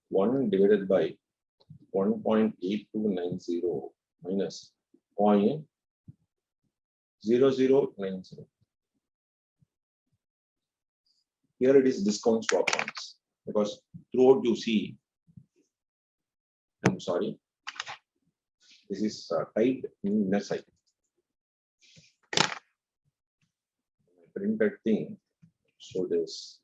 1 divided by 1.8290 minus 0.0090. Here it is discount swap points, because throughout you see, I'm sorry, this is typed in inner side. Printed thing, so this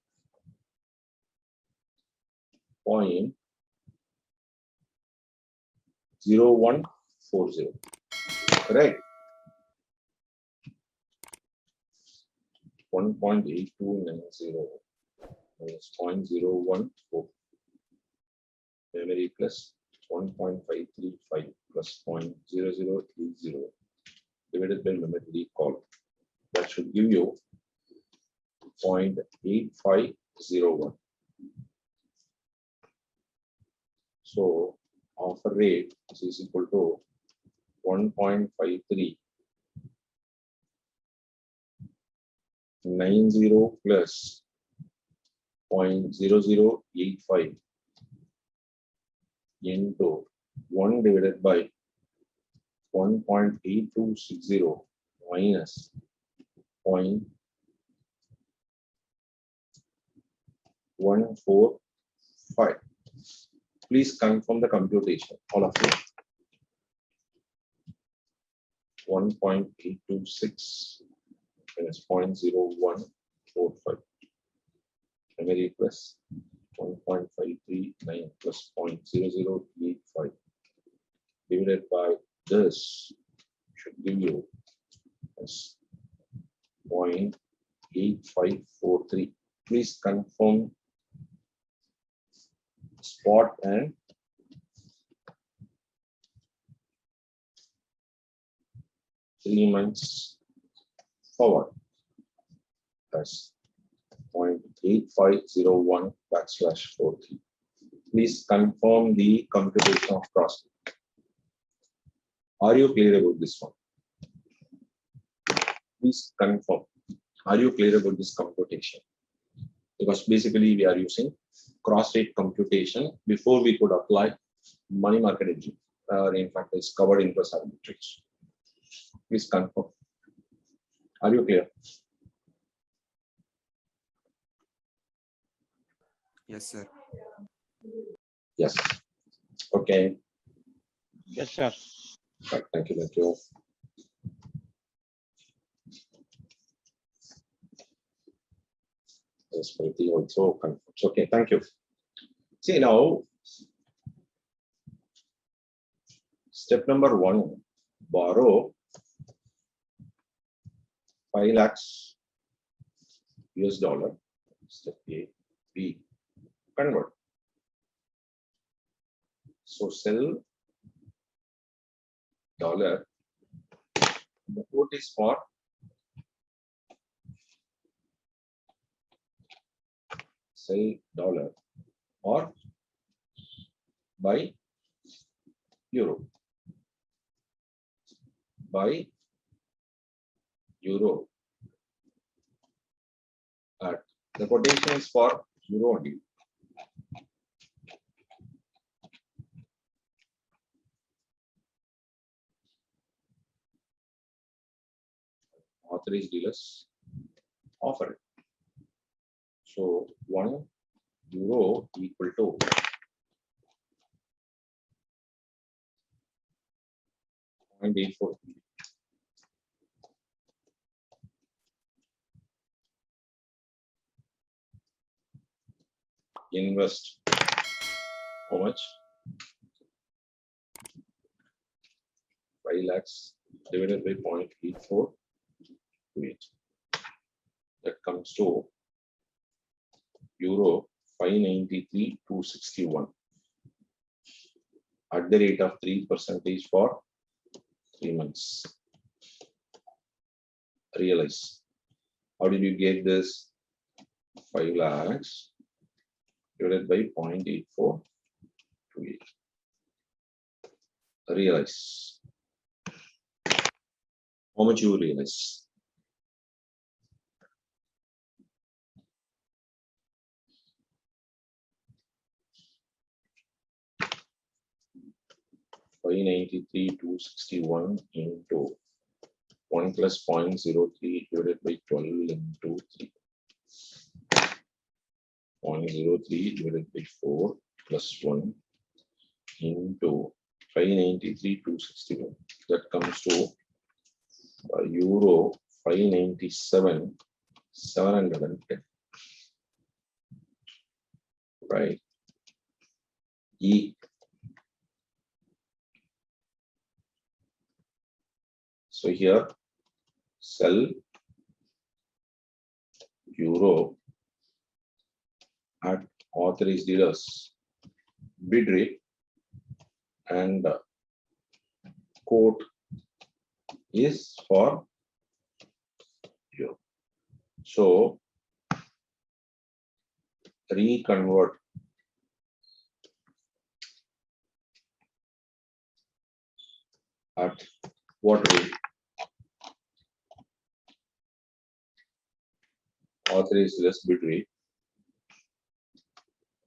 0.0140, right? 1.8290 minus 0.014 memory plus 1.535 plus 0.0080 divided by memory recall. That should give you 0.8501. So offer rate is equal to 1.5390 plus 0.0085 into 1 divided by 1.8260 minus 0.145. Please confirm the computation, all of you. 1.826 minus 0.0145. Memory plus 1.539 plus 0.0085 divided by this should give you as 0.8543. Please confirm spot and three months forward. That's 0.8501/43. Please confirm the computation of cross. Are you clear about this one? Please confirm. Are you clear about this computation? Because basically we are using cross rate computation before we could apply money market engine. In fact, it's covered interest arbitrage. Please confirm. Are you clear? Yes, sir. Yes. Okay. Yes, sir. Right, thank you, thank you. Yes, Priti also confirms. Okay, thank you. See now, step number 1, borrow 5 lakhs US dollar. Step A. B. Convert. So sell dollar. The quote is for sell dollar or buy euro. Buy euro at the quotation is for euro only. Authorized dealers offer it. So 1 euro equal to 0.84. Invest how much? 5 lakhs divided by 0.8428. That comes to euro 593,261 at the rate of 3% for 3 months. Realize. How did you get this? 5 lakhs divided by 0.8428. Realize. How much you realize? $593,261 into 1 plus 0.03 divided by 12 into 3. 0.03 divided by 4 plus 1 into 593,261. That comes to euro 597,710. Right. E. So here sell euro at authorized dealers bid rate and quote is for euro. So reconvert at what rate? Authorized dealers bid rate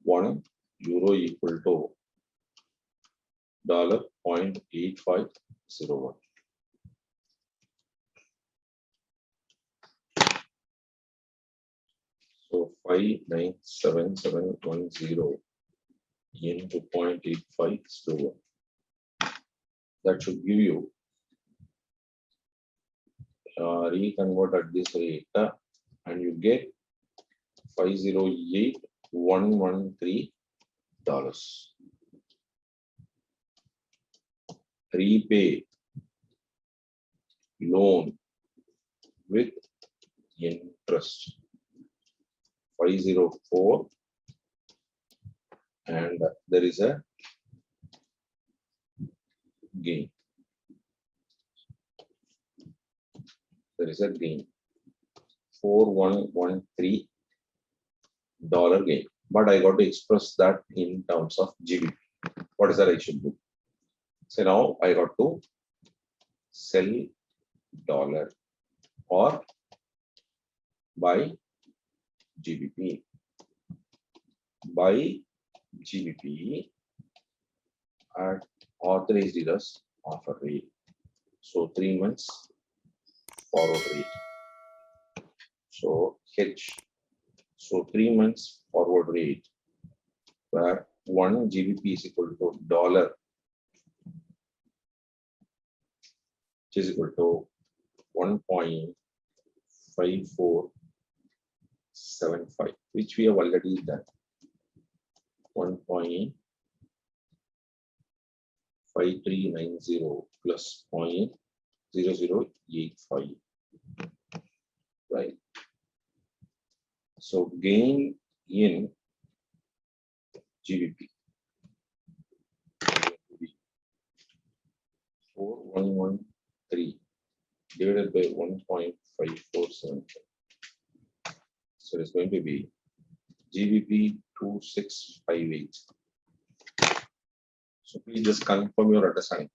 1 euro equal to $0.8501. So 597,710 into 0.8501. That should give you reconvert at this rate and you get $508,113. Repay loan with interest 504, and there is a gain. There is a gain $4,113 gain, but I got to express that in terms of GBP. What is that I should do? So now I got to sell dollar or buy GBP. Buy GBP at authorized dealers offer rate. So 3 months forward rate. So hedge. So 3 months forward rate where 1 GBP is equal to which is equal to 1.5475, which we have already done. 1.5390 plus 0.0085, right? So gain in GBP 4113 divided by 1.547. So it's going to be GBP 2658. So please just confirm your understanding.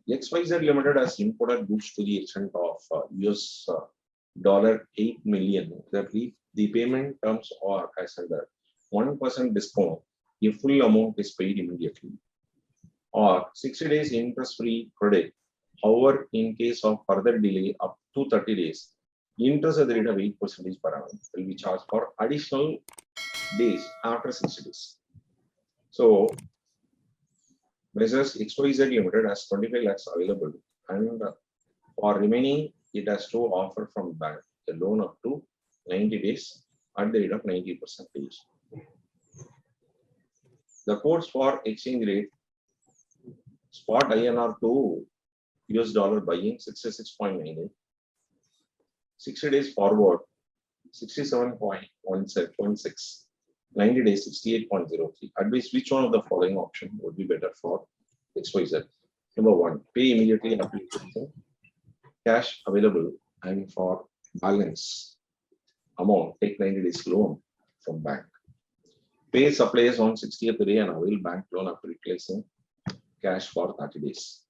XYZ Limited has imported goods to the extent of US $8 million. The payment terms are as under 1% discount if full amount is paid immediately, or 60 days interest-free credit. However, in case of further delay up to 30 days, interest at the rate of 8% per annum will be charged for additional days after 60 days. So, Messrs. XYZ Limited has 25 lakhs available, and for remaining, it has to offer from bank a loan up to 90 days at the rate of 90%. The codes for exchange rate: spot INR to US dollar buying 66.98, 60 days forward 67.16, 90 days 68.03. Advise which one of the following option would be better for XYZ. Number one, pay immediately after cash available, and for balance amount, take 90 days loan from bank. Pay suppliers on 60th day and avail bank loan after replacing cash for 30 days.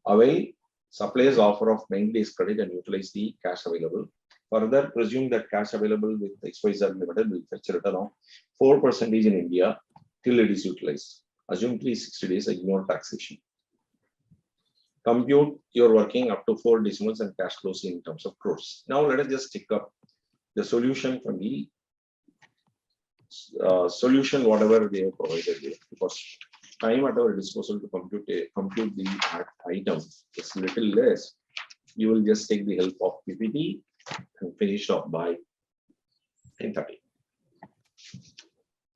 Avail suppliers offer of 90 days credit and utilize the cash available. Further, presume that cash available with XYZ Limited will fetch a return of 4% in India till it is utilized. Assume 360 days, ignore taxation. Compute your working up to 4 decimals and cash flows in terms of crores. Now let us just take up the solution from the solution whatever they have provided here, because time at our disposal to compute the item is little less. You will just take the help of PPT and finish off by 10:30.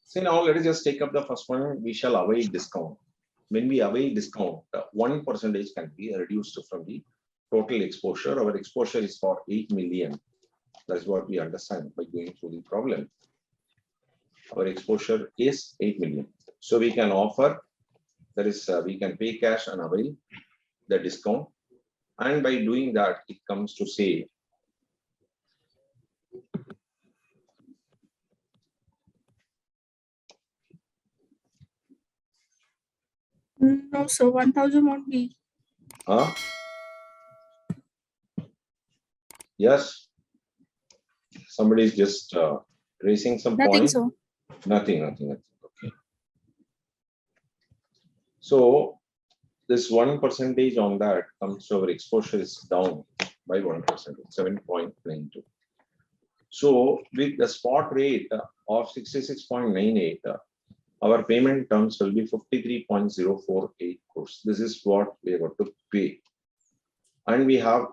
So now let us just take up the first one. We shall avail discount. When we avail discount, 1% can be reduced from the total exposure. Our exposure is for 8 million. That's what we understand by going through the problem. Our exposure is 8 million. So we can offer, that is, we can pay cash and avail the discount. And by doing that, it comes to say, no, so 1,000 won't be. huh? Yes. Somebody is just raising some Nothing point. so. Nothing. Okay. So this 1% on that comes to our exposure is down by 1%, 7.92. So with the spot rate of 66.98, our payment terms will be 53.048 crores. This is what we are going to pay. And we have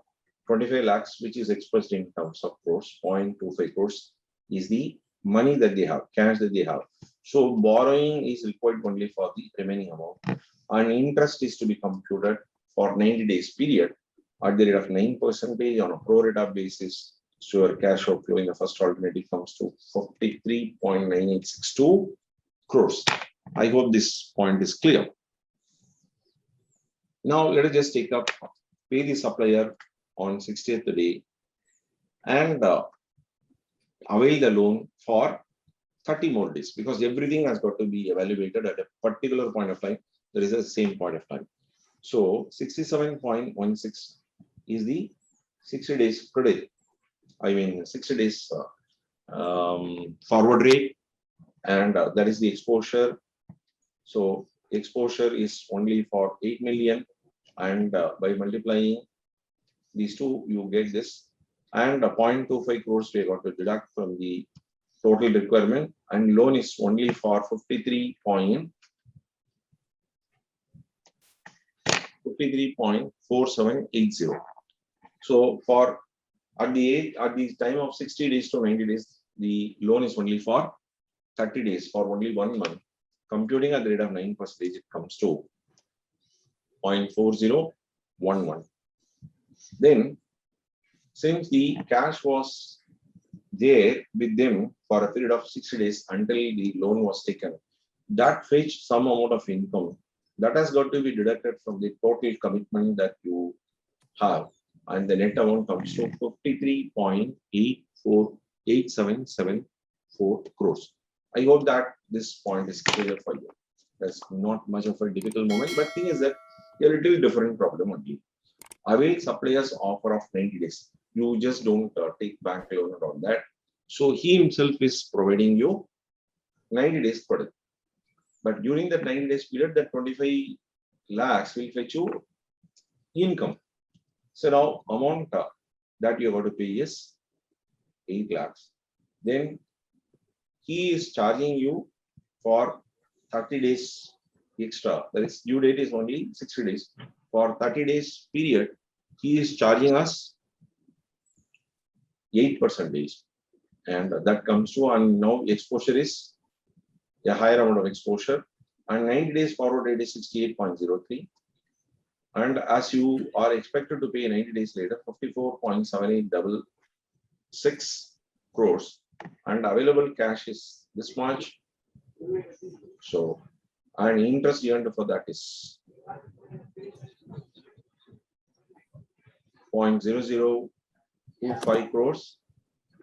25 lakhs, which is expressed in terms of crores. 0.25 crores is the money that they have, cash that they have. So borrowing is required only for the remaining amount. And interest is to be computed for 90 days period at the rate of 9% on a pro rata basis. So your cash outflow in the first alternative comes to 43.9862 crores. I hope this point is clear. Now let us just take up, pay the supplier on 60th day and avail the loan for 30 more days, because everything has got to be evaluated at a particular point of time. There is a same point of time. So 67.16 is the 60 days credit. I mean 60 days forward rate, and that is the exposure. So exposure is only for 8 million, and by multiplying these two, you get this, and 0.25 crores we got to deduct from the total requirement, and loan is only for 53.048 53.4780. So for at the time of 60 days to 90 days, the loan is only for 30 days, for only 1 month. Computing at the rate of 9%, it comes to 0.4011. Then, since the cash was there with them for a period of 60 days until the loan was taken, that fetched some amount of income that has got to be deducted from the total commitment that you have, and the net amount comes to 53.848774 crores. I hope that this point is clear for you. That's not much of a difficult moment, but thing is that a little different problem only. Avail suppliers offer of 90 days. You just don't take bank loan and all that. So he himself is providing you 90 days product. But during that 90 days period, that 25 lakhs will fetch you income. So now amount that you have to pay is 8 lakhs. Then he is charging you for 30 days extra. That is, due date is only 60 days. For 30 days period, he is charging us 8%. And that comes to, and now exposure is a higher amount of exposure. And 90 days forward rate is 68.03. And as you are expected to pay 90 days later, 54.7866 crores. And available cash is this much. So, and interest earned for that is 0.0025 crores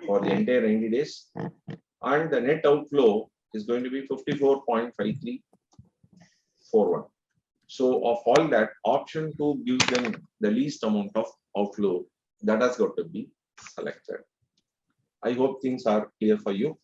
for the entire 90 days. And the net outflow is going to be 54.5341. So of all that, option 2 gives them the least amount of outflow. That has got to be selected. I hope things are clear for you.